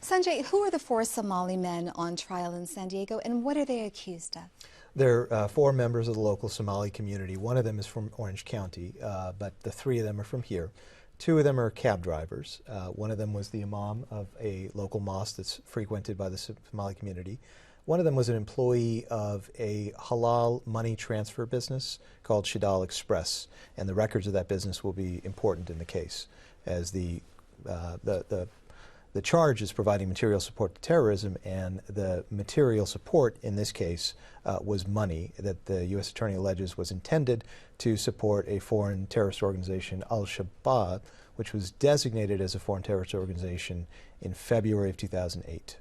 Sanjay, who are the four Somali men on trial in San Diego, and what are they accused of? They're four members of the local Somali community. One of them is from Orange County, but the three of them are from here. Two of them are cab drivers. One of them was the imam of a local mosque that's frequented by the Somali community. One of them was an employee of a halal money transfer business called Shadal Express, and the records of that business will be important in the case, as the charge is providing material support to terrorism, and the material support in this case was money that the U.S. Attorney alleges was intended to support a foreign terrorist organization, al-Shabab, which was designated as a foreign terrorist organization in February of 2008.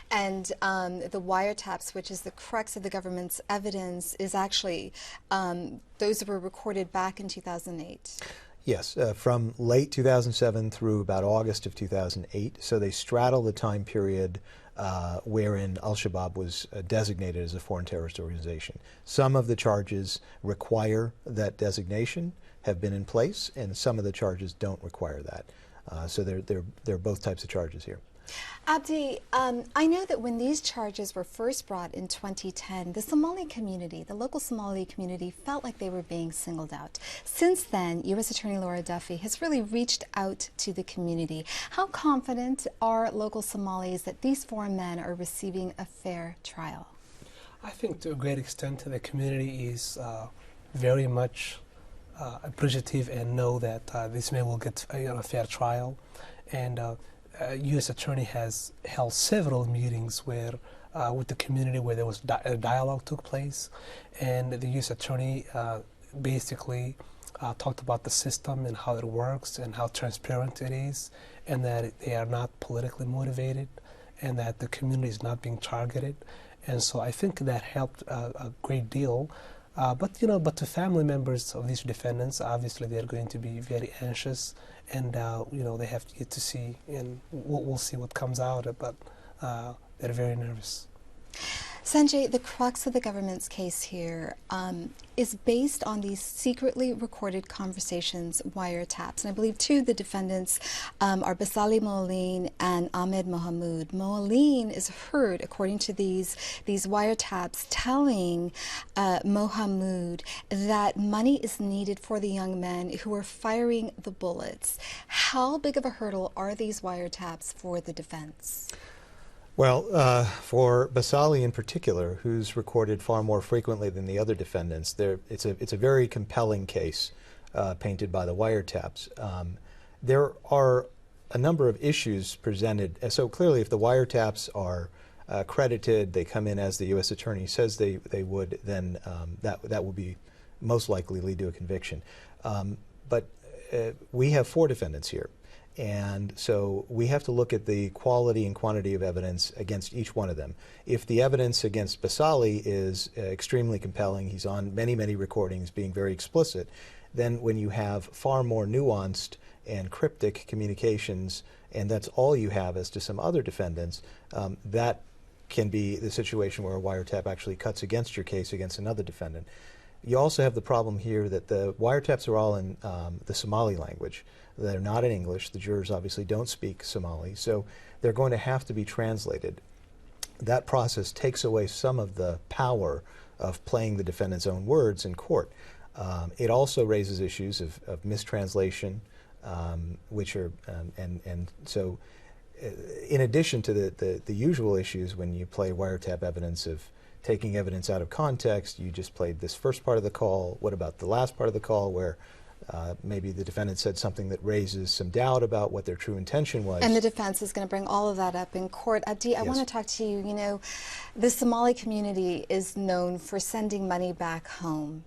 And the wiretaps, which is the crux of the government's evidence, is actually, those were recorded back in 2008. Yes, from late 2007 through about August of 2008. So they straddle the time period wherein al-Shabab was designated as a foreign terrorist organization. Some of the charges require that designation, have been in place, and some of the charges don't require that. So there are both types of charges here. Abdi, I know that when these charges were first brought in 2010, the Somali community, the local Somali community, felt like they were being singled out. Since then, U.S. Attorney Laura Duffy has really reached out to the community. How confident are local Somalis that these four men are receiving a fair trial? I think to a great extent the community is very much appreciative and know that this man will get a fair trial. And U.S. Attorney has held several meetings where, with the community where there was a dialogue took place, and the U.S. Attorney basically talked about the system and how it works and how transparent it is, and that they are not politically motivated, and that the community is not being targeted. And so I think that helped a great deal. But to family members of these defendants, obviously they're going to be very anxious, and they have to get to see, and we'll see what comes out. But they're very nervous. Sanjay, the crux of the government's case here is based on these secretly recorded conversations, wiretaps. And I believe two of the defendants are Basali Moaleen and Abdi Mohamoud. Moaleen is heard, according to these wiretaps, telling Mohamoud that money is needed for the young men who are firing the bullets. How big of a hurdle are these wiretaps for the defense? Well, for Basali in particular, who's recorded far more frequently than the other defendants, it's a very compelling case painted by the wiretaps. There are a number of issues presented. So clearly, if the wiretaps are credited, they come in as the U.S. Attorney says they would, then that will be most likely lead to a conviction. But we have four defendants here. And so we have to look at the quality and quantity of evidence against each one of them. If the evidence against Basali is extremely compelling, he's on many, many recordings being very explicit, then when you have far more nuanced and cryptic communications, and that's all you have as to some other defendants, that can be the situation where a wiretap actually cuts against your case against another defendant. You also have the problem here that the wiretaps are all in the Somali language. They're not in English. The jurors obviously don't speak Somali, so they're going to have to be translated. That process takes away some of the power of playing the defendant's own words in court. It also raises issues of mistranslation, which are, and so in addition to the usual issues when you play wiretap evidence of taking evidence out of context, you just played this first part of the call. What about the last part of the call where maybe the defendant said something that raises some doubt about what their true intention was? And the defense is going to bring all of that up in court. Abdi, I want to talk to you. You know, the Somali community is known for sending money back home.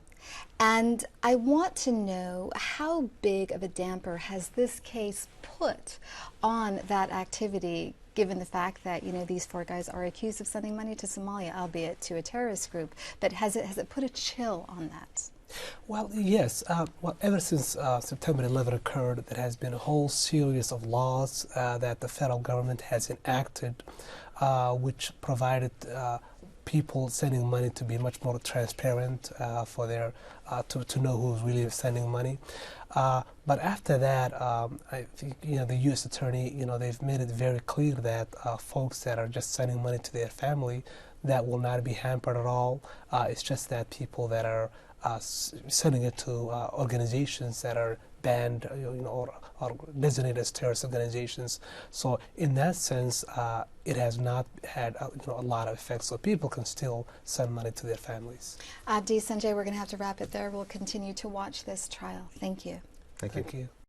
And I want to know, how big of a damper has this case put on that activity, given the fact that, these four guys are accused of sending money to Somalia, albeit to a terrorist group? But has it put a chill on that? Well, yes. Ever since September 11 occurred, there has been a whole series of laws that the federal government has enacted, which provided people sending money to be much more transparent for their to know who's really sending money. But after that, I think the U.S. Attorney, they've made it very clear that folks that are just sending money to their family, that will not be hampered at all. It's just that people that are sending it to organizations that are banned, or designated as terrorist organizations. So in that sense, it has not had a lot of effect. So people can still send money to their families. Abdi, Sanjay, we're going to have to wrap it there. We'll continue to watch this trial. Thank you. Thank you. Thank you.